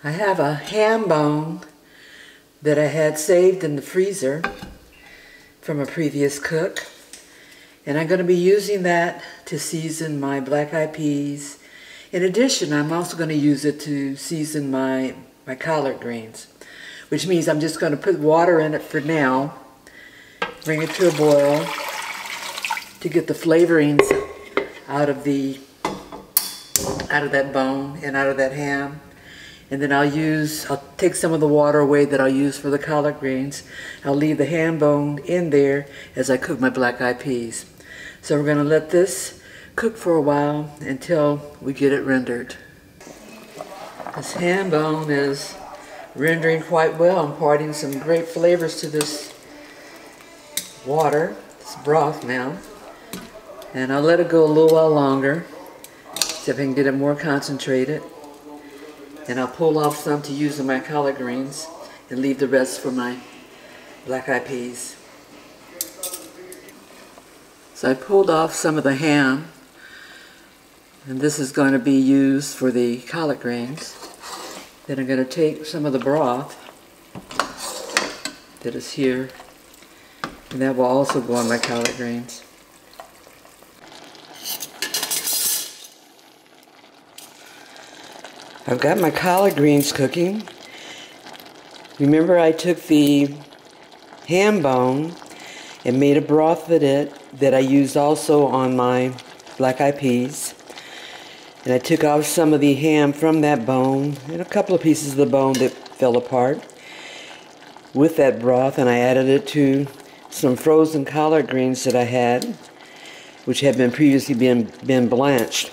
I have a ham bone that I had saved in the freezer from a previous cook, and I'm going to be using that to season my black-eyed peas. In addition, I'm also going to use it to season my collard greens, which means I'm just going to put water in it for now, bring it to a boil to get the flavorings out of that bone and out of that ham. And then I'll take some of the water away that I'll use for the collard greens. I'll leave the ham bone in there as I cook my black-eyed peas. So we're going to let this cook for a while until we get it rendered. This ham bone is rendering quite well, imparting some great flavors to this water, this broth now. And I'll let it go a little while longer, see if I can get it more concentrated. And I'll pull off some to use in my collard greens and leave the rest for my black-eyed peas. So I pulled off some of the ham, and this is going to be used for the collard greens. Then I'm going to take some of the broth that is here, and that will also go on my collard greens. I've got my collard greens cooking. Remember, I took the ham bone and made a broth with it that I used also on my black-eyed peas. And I took off some of the ham from that bone and a couple of pieces of the bone that fell apart with that broth, and I added it to some frozen collard greens that I had, which had been previously been blanched.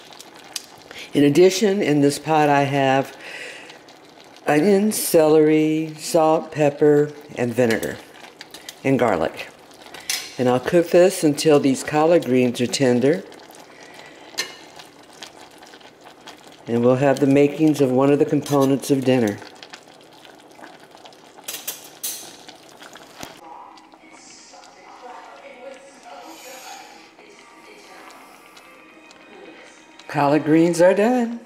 In addition, in this pot I have onions, celery, salt, pepper, and vinegar, and garlic. And I'll cook this until these collard greens are tender. And we'll have the makings of one of the components of dinner. Collard greens are done.